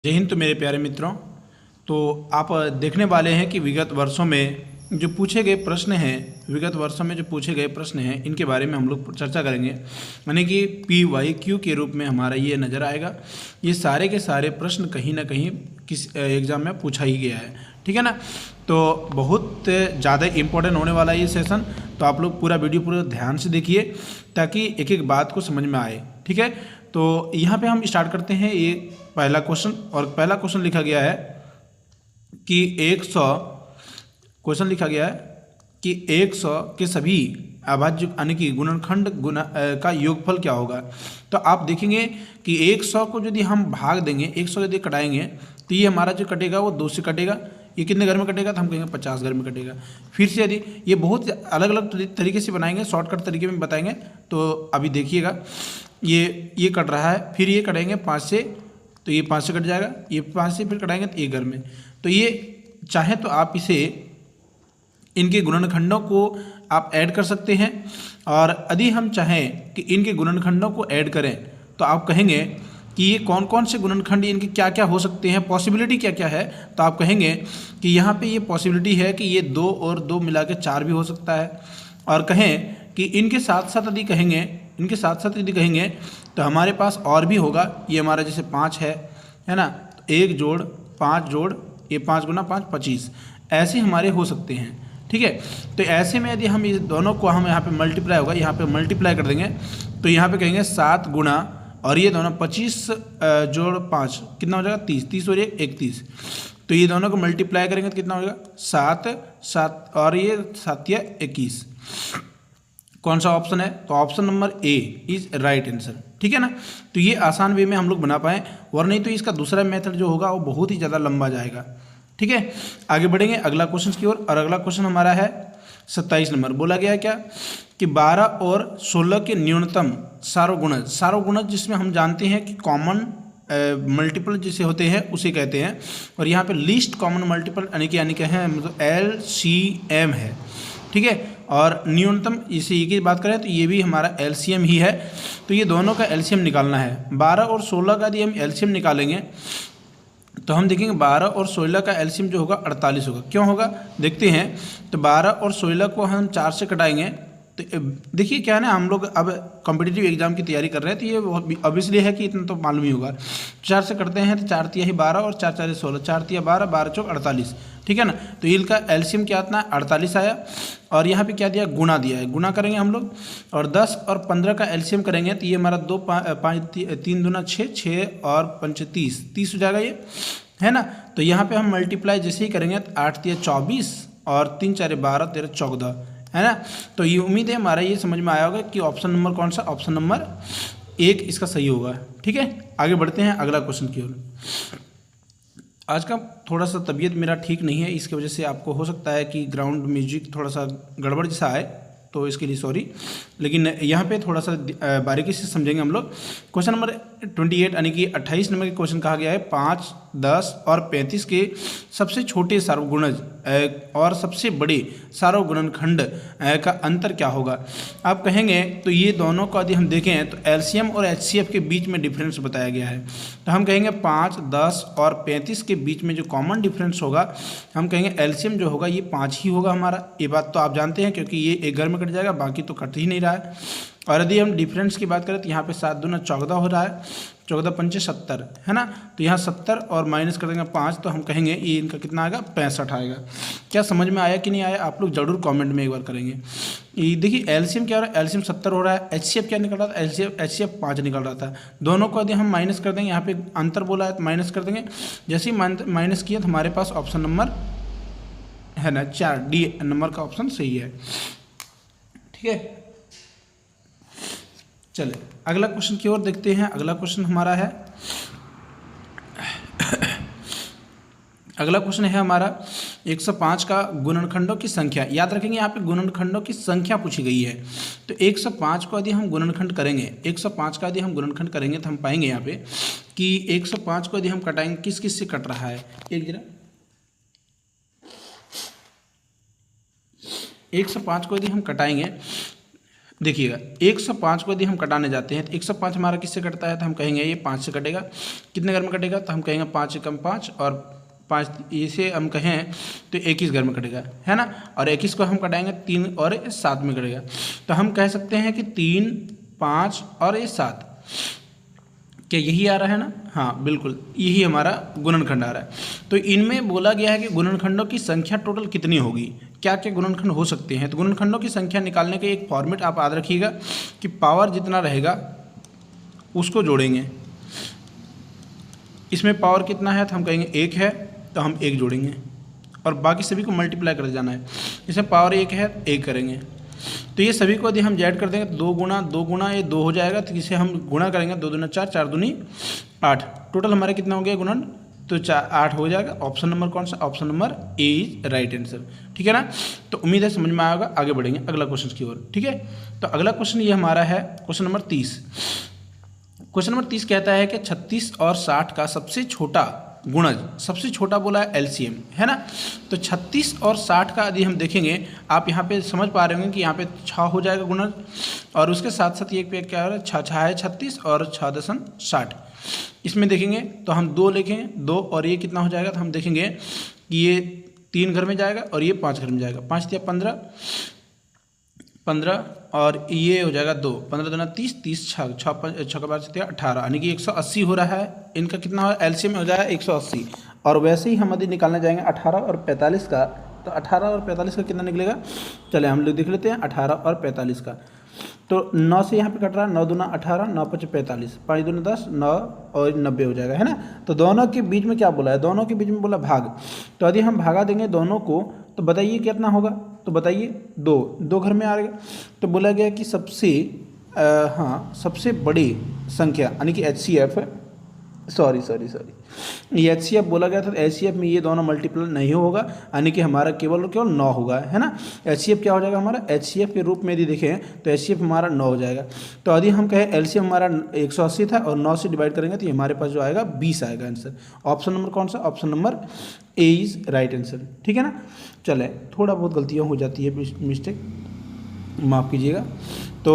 जय हिंद। तो मेरे प्यारे मित्रों, तो आप देखने वाले हैं कि विगत वर्षों में जो पूछे गए प्रश्न हैं इनके बारे में हम लोग चर्चा करेंगे। यानी कि PYQ के रूप में हमारा ये नज़र आएगा। ये सारे के सारे प्रश्न कहीं ना कहीं किस एग्ज़ाम में पूछा ही गया है, ठीक है ना। तो बहुत ज़्यादा इम्पोर्टेंट होने वाला है ये सेशन। तो आप लोग पूरा वीडियो पूरा ध्यान से देखिए ताकि एक एक बात को समझ में आए, ठीक है। तो यहाँ पे हम स्टार्ट करते हैं ये पहला क्वेश्चन। और पहला क्वेश्चन लिखा गया है कि 100 के सभी अभाज्य यानी कि गुणनखंड का योगफल क्या होगा। तो आप देखेंगे कि 100 को यदि हम भाग देंगे, 100 यदि कटाएंगे तो ये हमारा जो कटेगा वो 2 से कटेगा। ये कितने घर में कटेगा तो हम कहेंगे 50 घर में कटेगा। फिर से यदि ये बहुत अलग अलग तरीके से बनाएंगे, शॉर्टकट तरीके में बताएंगे। तो अभी देखिएगा ये कट रहा है, फिर ये कटेंगे 5 से, तो ये 5 से कट जाएगा, ये 5 से फिर कटाएंगे तो ये घर में। तो ये चाहे तो आप इसे इनके गुणनखंडों को आप ऐड कर सकते हैं। और यदि हम चाहें कि इनके गुणनखंडों को ऐड करें तो आप कहेंगे कि ये कौन कौन से गुणनखंड इनके क्या क्या हो सकते हैं, पॉसिबिलिटी क्या क्या है। तो आप कहेंगे कि यहाँ पे ये पॉसिबिलिटी है कि ये 2 और 2 मिला के 4 भी हो सकता है। और कहें कि इनके साथ साथ यदि कहेंगे तो हमारे पास और भी होगा। ये हमारा जैसे 5 है ना, तो 1 जोड़ 5 जोड़ ये 5 गुना 5 25 ऐसे हमारे हो सकते हैं, ठीक है। तो ऐसे में यदि हम इस दोनों को हम यहाँ पे मल्टीप्लाई होगा, यहाँ पे मल्टीप्लाई कर देंगे तो यहाँ पे कहेंगे 7 गुना और ये दोनों 25 जोड़ 5 कितना हो जाएगा 30 और ये 31। तो ये दोनों को मल्टीप्लाई करेंगे तो कितना हो जाएगा 7 और ये 7 या 21। कौन सा ऑप्शन है? तो option number A is right answer, ठीक है ना। तो ये आसान वे में हम लोग बना पाएँ, और नहीं तो इसका दूसरा मेथड जो होगा वो बहुत ही ज़्यादा लंबा जाएगा, ठीक है। आगे बढ़ेंगे अगला क्वेश्चन की ओर। और अगला क्वेश्चन हमारा है 27 नंबर। बोला गया है क्या कि 12 और 16 के न्यूनतम सारोगुणज जिसमें हम जानते हैं कि कॉमन मल्टीपल जिसे होते हैं उसे कहते हैं। और यहाँ पे लीस्ट कॉमन मल्टीपल यानी कि है मतलब LCM है, ठीक है। और न्यूनतम इसे की बात करें तो ये भी हमारा LCM ही है। तो ये दोनों का LCM निकालना है। 12 और 16 का यदि हम LCM निकालेंगे तो हम देखेंगे 12 और 16 का LCM जो होगा 48 होगा। क्यों होगा देखते हैं। तो 12 और 16 को हम 4 से कटाएंगे तो देखिए क्या है ना, हम लोग अब कॉम्पिटिटिव एग्जाम की तैयारी कर रहे हैं तो ये बहुत ऑब्वियसली है कि इतना तो मालूम ही होगा। 4 से करते हैं तो 4 तिया ही 12 और 4 4 16, 4 तिया 12, 12 चौक 48, ठीक है ना। तो इनका LCM क्या इतना 48 आया। और यहाँ पे क्या दिया, गुणा दिया है, गुणा करेंगे हम लोग। और 10 और 15 का LCM करेंगे तो ये हमारा 2 5 3 दूना 6 6 और 5 30 हो जाएगा ये, है ना। तो यहाँ पे हम मल्टीप्लाई जैसे ही करेंगे तो 8 तिया 24 और 3 4 12 13 14, है ना। तो ये उम्मीद है हमारा ये समझ में आया होगा कि ऑप्शन नंबर कौन सा, ऑप्शन नंबर 1 इसका सही होगा, ठीक है। आगे बढ़ते हैं अगला क्वेश्चन की ओर। आज का थोड़ा सा तबीयत मेरा ठीक नहीं है, इसकी वजह से आपको हो सकता है कि ग्राउंड म्यूजिक थोड़ा सा गड़बड़ जैसा आए, तो इसके लिए सॉरी। लेकिन यहाँ पे थोड़ा सा बारीकी से समझेंगे हम लोग। क्वेश्चन नंबर 28 यानी कि 28 नंबर के क्वेश्चन कहा गया है 5, 10 और 35 के सबसे छोटे सार्वगुणज और सबसे बड़े सार्वगुणनखंड का अंतर क्या होगा। आप कहेंगे तो ये दोनों को यदि हम देखें तो LCM और HCF के बीच में डिफरेंस बताया गया है। तो हम कहेंगे 5, 10 और 35 के बीच में जो कॉमन डिफरेंस होगा हम कहेंगे LCM जो होगा ये 5 ही होगा हमारा। ये बात तो आप जानते हैं क्योंकि ये एक घर में कट जाएगा, बाकी तो कट ही नहीं रहा है। और यदि हम डिफरेंस की बात करें तो यहाँ पे 7 दूना 14 हो रहा है, 14 पंचे 70, है ना। तो यहाँ 70 और माइनस कर देंगे 5 तो हम कहेंगे ये इनका कितना आएगा 65 आएगा। क्या समझ में आया कि नहीं आया, आप लोग जरूर कमेंट में एक बार करेंगे। ये देखिए LCM क्या हो रहा है, LCM 70 हो रहा है। HCF क्या निकल रहा था, HCF 5 निकल रहा था। दोनों को यदि हम माइनस कर देंगे, यहाँ पे अंतर बोला है तो माइनस कर देंगे। जैसे ही माइनस किया तो हमारे पास ऑप्शन नंबर है ना 4 D नंबर का ऑप्शन सही है, ठीक है। चले अगला क्वेश्चन की ओर देखते हैं। अगला क्वेश्चन हमारा है हमारा 105 का गुणनखंडों की संख्या। याद रखेंगे यहाँ पे गुणनखंडों की संख्या पूछी गई है। तो 105 को यदि हम गुणनखंड करेंगे, 105 का यदि हम गुणनखंड करेंगे तो हम पाएंगे यहाँ पे कि 105 को यदि हम कटाएंगे किस किस से कट रहा है। एक जरा 105 को यदि हम कटाएंगे देखिएगा 105 को यदि हम कटाने जाते हैं तो 105 हमारा किससे कटता है, तो हम कहेंगे ये 5 से कटेगा। कितने घर में कटेगा, तो हम कहेंगे 5 एकम 5 और 5, इसे हम कहें तो 21 घर में कटेगा, है ना। और 21 को हम कटाएंगे 3 और 7 में कटेगा। तो हम कह सकते हैं कि 3, 5 और ये 7, क्या यही आ रहा है ना। हाँ बिल्कुल, यही हमारा गुणनखंड आ रहा है। तो इनमें बोला गया है कि गुणनखंडों की संख्या टोटल कितनी होगी, क्या क्या गुणनखंड हो सकते हैं। तो गुणनखंडों की संख्या निकालने के एक फॉर्मेट आप याद रखिएगा कि पावर जितना रहेगा उसको जोड़ेंगे। इसमें पावर कितना है, तो हम कहेंगे 1 है तो हम 1 जोड़ेंगे और बाकी सभी को मल्टीप्लाई कर जाना है। इसमें पावर 1 है 1 करेंगे, तो ये सभी को यदि हम ऐड कर देंगे तो 2 गुना ये 2 हो जाएगा। तो इसे हम गुणा करेंगे, 2 दूना 4, 4 दूनी 8, टोटल हमारे कितना हो गया गुणन, तो 8 हो जाएगा। ऑप्शन नंबर कौन सा, option number A is right answer, ठीक है ना। तो उम्मीद है समझ में आएगा। आगे बढ़ेंगे अगला क्वेश्चन की ओर, ठीक है। तो अगला क्वेश्चन ये हमारा है क्वेश्चन नंबर 30। क्वेश्चन नंबर 30 कहता है कि 36 और 60 का सबसे छोटा गुणज, सबसे छोटा बोला है एलसीएम, है ना। तो 36 और 60 का यदि हम देखेंगे, आप यहाँ पे समझ पा रहे होंगे कि यहाँ पे 6 हो जाएगा गुणज और उसके साथ साथ एक पे क्या हो रहा है, 6 है 36 और 6 दशम 60। इसमें देखेंगे तो हम 2 लिखेंगे, 2 और ये कितना हो जाएगा, तो हम देखेंगे कि ये 3 घर में जाएगा और ये 5 घर में जाएगा। 5 या 15 और ये हो जाएगा 2, 15 दूना 30, 30 6 का 18, यानी कि 180 हो रहा है। इनका कितना हो एलसीएम हो जाएगा 180। और वैसे ही हम यदि निकालने जाएंगे 18 और 45 का, तो 18 और 45 का कितना निकलेगा, चले हम लोग देख लेते हैं 18 और 45 का। तो 9 से यहाँ पे कट रहा है, 9 दूना 18, 9 5 45, 5 दूना 10, 9 और 90 हो जाएगा, है ना। तो दोनों के बीच में क्या बोला है, दोनों के बीच में बोला भाग। तो यदि हम भागा देंगे दोनों को तो बताइए कितना होगा, तो बताइए 2 घर में आ गया। तो बोला गया कि सबसे सबसे बड़ी संख्या यानी कि HCF, सॉरी ये HCF बोला गया था। तो HCF में ये दोनों मल्टीपल नहीं होगा, यानी कि हमारा केवल 9 होगा, है ना। HCF क्या हो जाएगा हमारा, HCF के रूप में यदि देखें तो HCF हमारा 9 हो जाएगा। तो यदि हम कहें LCM हमारा 180 था और 9 से डिवाइड करेंगे तो ये हमारे पास जो आएगा 20 आएगा आंसर। ऑप्शन नंबर कौन सा, option number A is right answer, ठीक है ना। चले, थोड़ा बहुत गलतियाँ हो जाती है, मिस्टेक माफ़ कीजिएगा। तो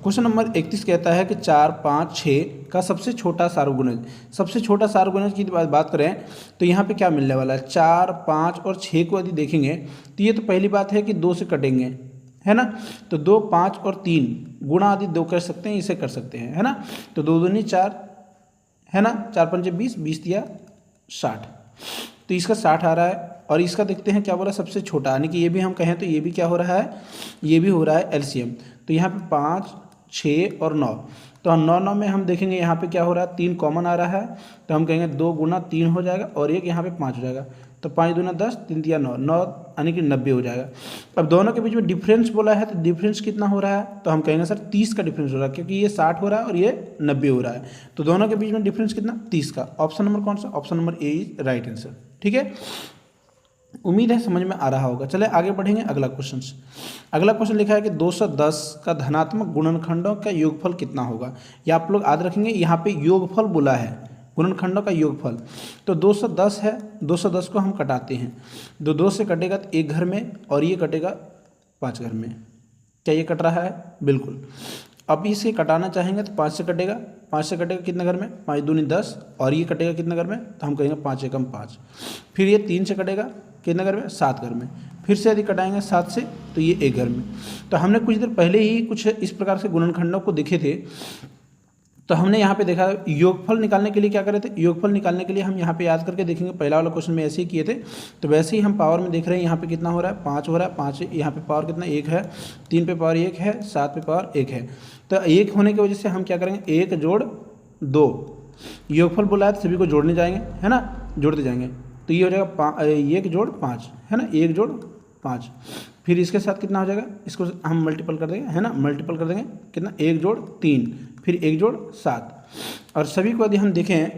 क्वेश्चन नंबर 31 कहता है कि 4, 5, 6 का सबसे छोटा सार्वगुणज। सबसे छोटा सार्वगुणज की बात करें तो यहाँ पे क्या मिलने वाला है, 4, 5 और 6 को यदि देखेंगे तो ये तो पहली बात है कि 2 से कटेंगे, है ना। तो 2, 5 और 3 गुणा यदि 2 कर सकते हैं, इसे कर सकते हैं, है ना। तो 2 दूनी 4, है ना, 4 पंचे 20, 20 दिया 60, तो इसका 60 आ रहा है। और इसका देखते हैं क्या बोला, सबसे छोटा, यानी कि ये भी हम कहें तो ये भी क्या हो रहा है, ये भी हो रहा है एलसीएम। तो यहाँ पे 5, 6 और 9, तो 9 में हम देखेंगे यहाँ पे क्या हो रहा है, 3 कॉमन आ रहा है। तो हम कहेंगे 2 गुना 3 हो जाएगा और एक यहाँ पे 5 हो जाएगा। तो 5 दूना 10, 3 दिया 9, 9 यानी कि 90 हो जाएगा। अब दोनों के बीच में डिफरेंस बोला है, तो डिफरेंस कितना हो रहा है, तो हम कहेंगे सर 30 का डिफरेंस हो रहा है, क्योंकि ये 60 हो रहा है और ये 90 हो रहा है। तो दोनों के बीच में डिफरेंस कितना, 30 का। ऑप्शन नंबर कौन सा, option number A is right answer, ठीक है। उम्मीद है समझ में आ रहा होगा। चले आगे बढ़ेंगे अगला क्वेश्चन। अगला क्वेश्चन लिखा है कि 210 का धनात्मक गुणनखंडों का योगफल कितना होगा। या आप लोग याद रखेंगे यहाँ पे योगफल बोला है, गुणनखंडों का योगफल। तो 210 है, 210 को हम कटाते हैं, 2 से कटेगा तो 1 घर में और ये कटेगा 5 घर में। क्या ये कट रहा है, बिल्कुल। अब इसे कटाना चाहेंगे तो 5 से कटेगा, 5 से कटेगा कितने घर में, 5 दूनी 10 और ये कटेगा कितने घर में, तो हम कहेंगे 5 एकम 5। फिर ये 3 से कटेगा कितने घर में, 7 घर में। फिर से यदि कटाएंगे 7 से तो ये 1 घर में। तो हमने कुछ देर पहले ही कुछ इस प्रकार से गुणनखंडों को देखे थे। तो हमने यहाँ पे देखा योगफल निकालने के लिए क्या करे थे, योगफल निकालने के लिए हम यहाँ पे याद करके देखेंगे, पहला वाला क्वेश्चन में ऐसे ही किए थे। तो वैसे ही हम पावर में देख रहे हैं, यहाँ पे कितना हो रहा है, 5 हो रहा है, 5 यहाँ पे पावर कितना 1 है, 3 पे पावर 1 है, 7 पे पावर 1 है। तो 1 होने की वजह से हम क्या करेंगे, 1 जोड़ 2, योगफल बोला है तो सभी को जोड़ने जाएंगे, है ना, जोड़ते जाएंगे। तो ये हो जाएगा 1 जोड़ 5, है ना, 1 जोड़ 5। फिर इसके साथ कितना हो जाएगा, इसको हम मल्टीपल कर देंगे, है ना, मल्टीपल कर देंगे कितना, 1 जोड़ 3, फिर 1 जोड़ 7। और सभी को यदि हम देखें,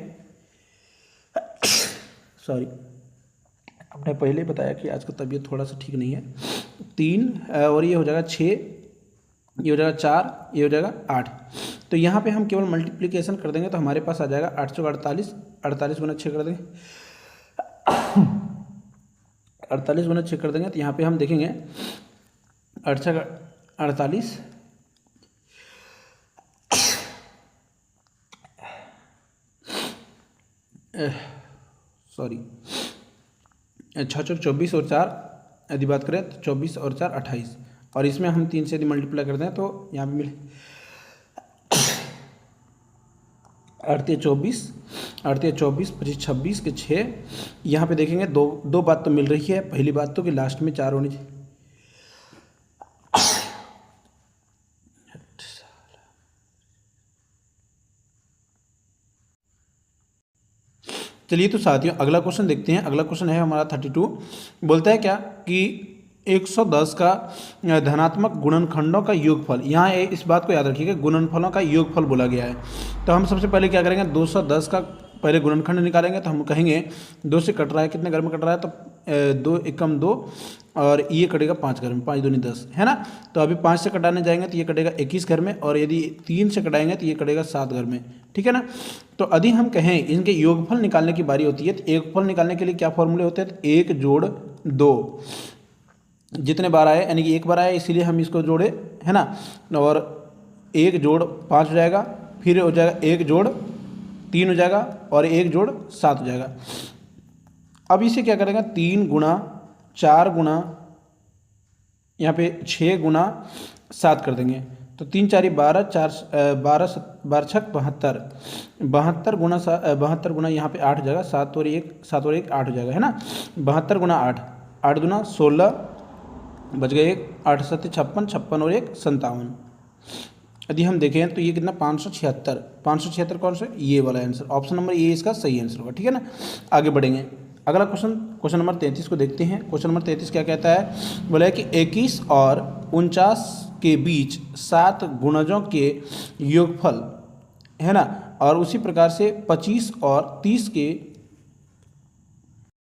सॉरी आपने पहले ही बताया कि आज का तबीयत थोड़ा सा ठीक नहीं है। 3 और ये हो जाएगा 6, ये हो जाएगा 4, ये हो जाएगा 8। तो यहाँ पे हम केवल मल्टीप्लिकेशन कर देंगे तो हमारे पास आ जाएगा 8 चौक 48, 48 गुना 6 कर देंगे 48 गुना 6 कर देंगे तो यहाँ पे हम देखेंगे 8 छक 48 सॉरी 24 और 4 यदि बात करें तो 24 और 4 28, और इसमें हम 3 से यदि मल्टीप्लाई करते हैं तो यहाँ पे मिले 38 24 25 26 के 6। यहाँ पे देखेंगे दो बात तो मिल रही है। पहली बात तो कि लास्ट में 4 होनी चाहिए। चलिए तो साथियों अगला क्वेश्चन देखते हैं। अगला क्वेश्चन है हमारा 32। बोलता है क्या कि 110 का धनात्मक गुणनखंडों का योगफल। यहाँ इस बात को याद रखिएगा, गुणनफलों का योगफल बोला गया है। तो हम सबसे पहले क्या करेंगे, 210 का पहले गुणनखंड निकालेंगे। तो हम कहेंगे 2 से कट रहा है, कितने घर में कट रहा है, तो 2 एकम 2 और ये कटेगा 5 घर में, 5 दूनी 10 है ना। तो अभी 5 से कटाने जाएंगे तो ये कटेगा 21 घर में, और यदि 3 से कटाएंगे तो ये कटेगा 7 घर में, ठीक है ना। तो यदि हम कहें इनके योगफल निकालने की बारी होती है, तो योगफल निकालने के लिए क्या फॉर्मूले होते हैं, तो 1 जोड़ 2 जितने बार आए, यानी कि एक बार आए इसीलिए हम इसको जोड़े, है ना। और 1 जोड़ 5 हो जाएगा, फिर हो जाएगा 1 जोड़ 3 हो जाएगा, और 1 जोड़ 7 हो जाएगा। अब इसे क्या करेंगे, 3 गुणा 4 गुणा यहाँ पे 6 गुणा 7 कर देंगे। तो 3 4 12 12 छक 72, 72 गुणा यहाँ पे 8 हो जाएगा, 7 और 1 8 हो जाएगा, है ना। 72 गुणा 8, 8 दूना 16 बच गए 1, 8 7 56, 56 और 1 57। यदि हम देखें तो ये कितना 576 कौन सा, ये वाला आंसर, ऑप्शन नंबर ए इसका सही आंसर होगा, ठीक है ना। आगे बढ़ेंगे। अगला क्वेश्चन नंबर 33 को देखते हैं। क्वेश्चन नंबर 33 क्या कहता है, बोला है कि 21 और 49 के बीच 7 गुणजों के योगफल, है ना, और उसी प्रकार से 25 और 30 के